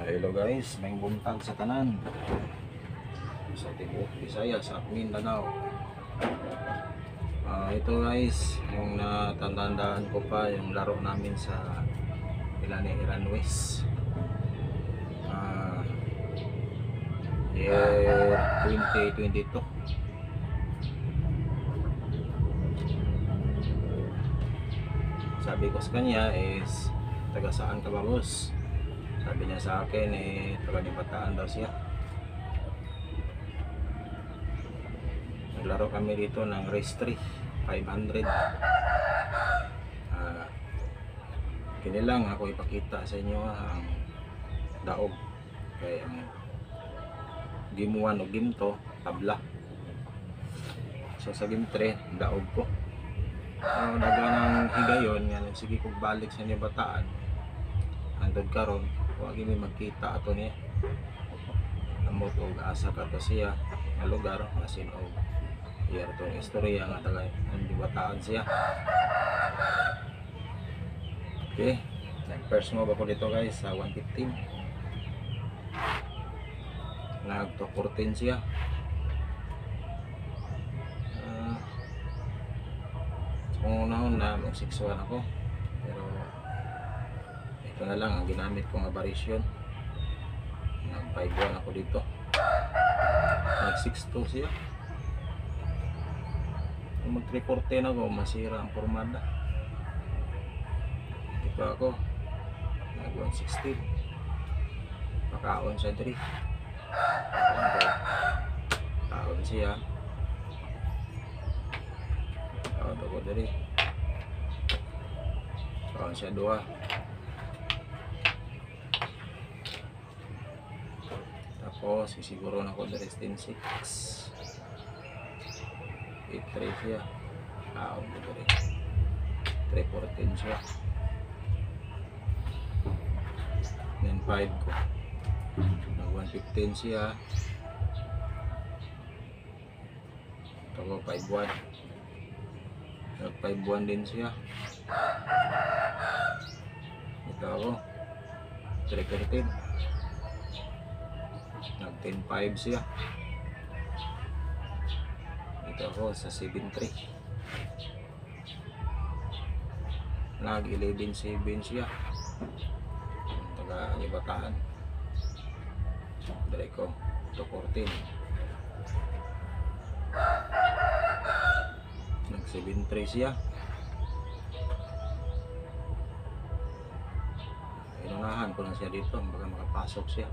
Hello guys, may buntag sa tanan sa Tibuok, Visayas at Mindanao. Ito guys, yung natandaan ko pa yung laro namin sa Iran West year 2022. Sabi ko sa kanya is, taga saan ka ba boss? Sabi niya sa akin taga Bataan daw siya. Naglaro kami dito ng race 3 500. Kinilang ako ipakita sa inyo ang daog. Kaya ang game 1 o game 2 tabla. So sa game 3 daog ko. Daganang higayon nga sige kog balik sa inyo Bataan. Andod karon wa gini magkita ato niya. Amot og asa ka to siya nga lugar asin og iya tong istorya nga taga Bataan siya. Okay, nag-first move ako dito guys sa 115. Nagto 14 siya. Una mag 6-1 ako, pero ito na lang ang ginamit kong aberration. Nag 5-1 ako dito, nag 6-2 siya. Kung mag 3-14 ako masira ang formada. Ito ako nag 116, pakaon sa 3, pakaon siya, pakaon ako dari, pakaon siya 2. Tapos sisiguro na ako dari 10-6, 8-3 siya, pakaon ko dari 3-14 siya. Then 5 ko nag 115 siya. Ito ko 5-1, nag 5-1 din siya. Ito ako 3-13, nag 10-5 siya. Ito ako sa 7-3, nag 11-7 siya. Taga Bataan dari ko 2-14, nag 7-3 siya. Inunahan ko lang siya dito baka makapasok siya.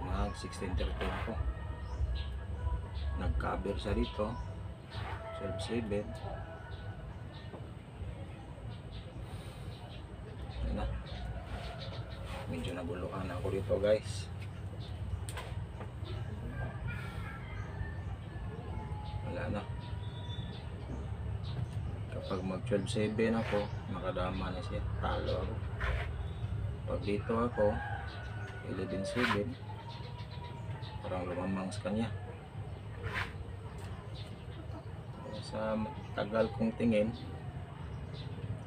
Nag 16-13 ako, nag cover siya dito 12-7. Medyo naguluhan ako dito guys. Wala na. Kapag mag 12-7 ako, makadama na siya, talo ako. Pag dito ako 11-7, parang lumamang sa kanya. Sa tagal kong tingin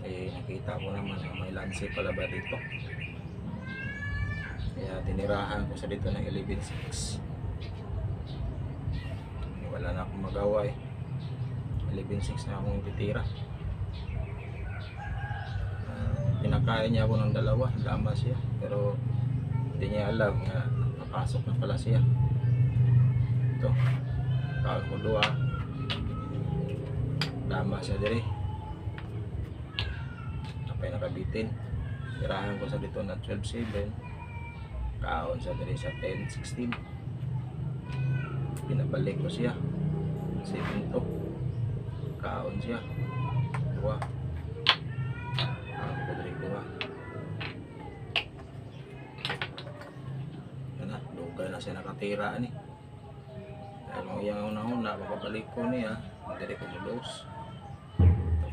nakita ko naman na may lanse pala ba dito. Kaya tinirahan ko sa dito ng 11-6. Wala na akong magawa 11-6 na akong titira. Pinakain niya ako ng 2, dama siya. Pero hindi niya alam na napasok na pala siya. Ito, kaon ko 2, dama siya dire. Kapay nakabitin. Tirahan ko sa dito na 12-7. Kaon sa dari sa 10-16. Pinabalik ko siya 7-2. Kaon siya 2. Kaon ko dari 2. Yan na, dugay na siya nakatira ni. Dahil mo yung una-una papabalik ko niya, hindi ko mulos.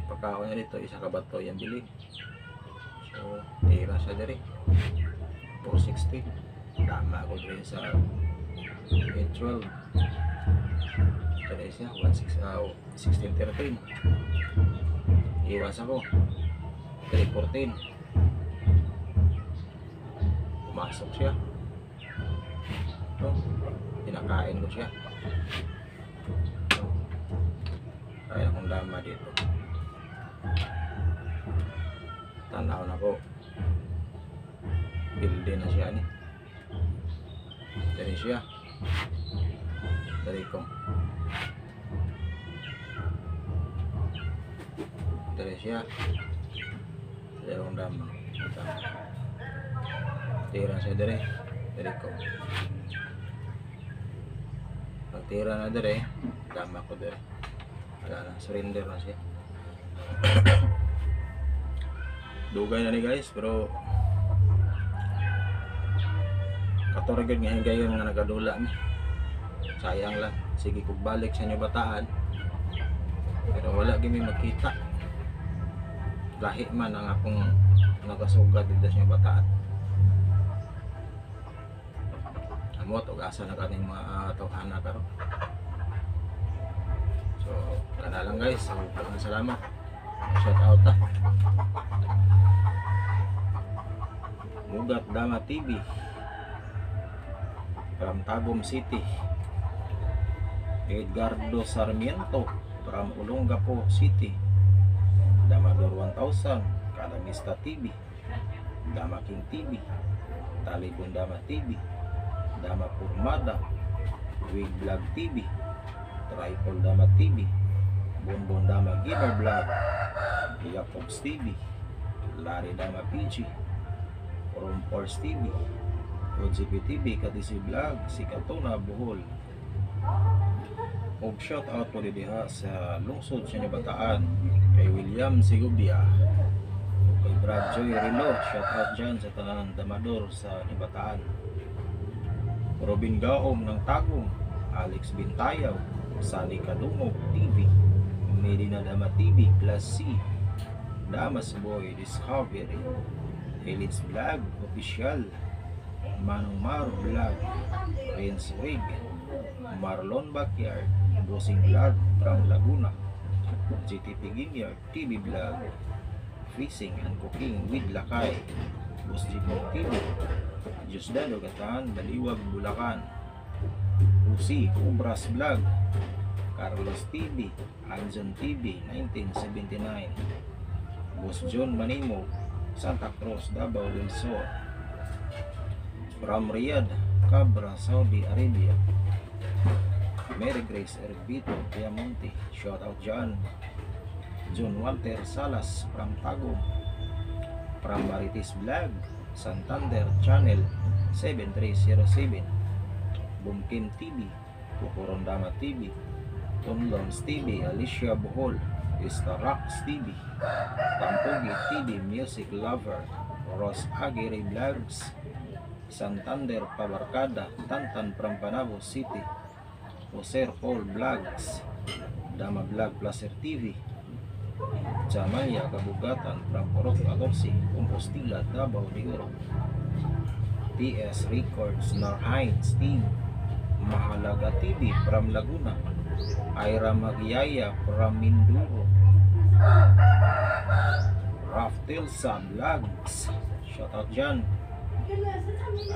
Pagkakaon niya dito, isa ka bato yung bili. So tira siya dari 4-16. Tama ako rin sa 8-12. Tira siya 16-13. Iwas ako 3-14. pumasok siya. Pinakain ko siya. Kaya akong dama dito. Tanaw na ko. Building na siya ni. Dari siya. Dari ko. Dari siya. Dari akong dama. Tira siya dari. Dari ko. Pagtira na dari, dama ko dari. Wala na, surrender na siya. Dugay na ni guys, pero katoragad nga hinggayon nga nagadula ni. Sayang lang, sige kog balik sa inyo bataan. Pero wala gini magkita. Lahi man ang akong nagasugad dito sa inyo bataan. Amot og asa na kaning mga tawhana karon. So, kana lang guys. Salamat. Shout out ta. Mugat Dama TV from Tagum City. Edgardo Sarmiento from Olongapo City. Damador 1000 Kalamista TV, Dama King TV, Talibon Dama TV, Dama Purmada, Wig Vlog TV, Tripod Dama TV, Bonbon Dama Giver Vlog, Jacob TV, Larry Dama PG, Rompors TV, OGP TV, Katisi Vlog, si Katuna Bohol. Og shout out po diha sa lungsod sa Bataan kay William Sigubia, kay Brad Joy Rilo, shout out dyan sa tanang Damador sa Bataan. Robin Gaom ng Tagum, Alex Bintayaw, Sani Kadungog TV, Medina Dama TV Class C, Damas Boy Discovery, Elit's Vlog Official, Manong Mar Vlog, Renz Rig, Marlon Backyard, Bossing Vlog from Laguna, GTP Ginyard TV Vlog, Fishing and Cooking with Lakay, Boss Jimong TV, Diosdado Gatan, Baliwag Bulacan, Usi Ubras Vlog, Carlos TV, Anjon TV 1979, Boss John Manimo, Santa Cruz, Davao del Sur, from Riyadh, Cabra, Saudi Arabia, Mary Grace Herbito Piamonte, shout out dyan. John Walter Salas from Tagum, from Marites Vlog, Santander Channel 7307, Bumkin TV, Pukuron Dama TV, Tonlons TV, Alicia Bohol, Starax TV, Tampugi TV, Music Lover, Ross Aguirre Vlogs, Santander Pabarkada, Tantan from Panabo City, Joser Paul Vlogs, Dama Vlog Placer TV, Jamaya Kabugatan from Porok 14, Compostela, Davao de Oro, PS Records Narhines Team, Mahalaga TV from Laguna, Ira Magyaya from Mindoro, Raf Tilsa Vlogs, shoutout dyan.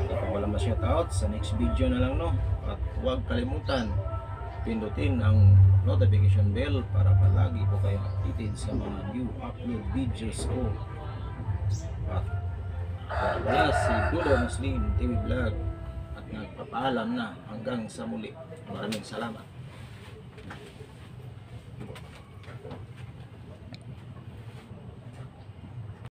Kapag wala ma-shoutout, sa next video na lang, no? At huwag kalimutan pindutin ang notification bell para palagi po kayo updated sa mga new upload videos ko. At wala si Dulo Muslim TV Vlog at nagpapaalam na hanggang sa muli. Maraming salamat.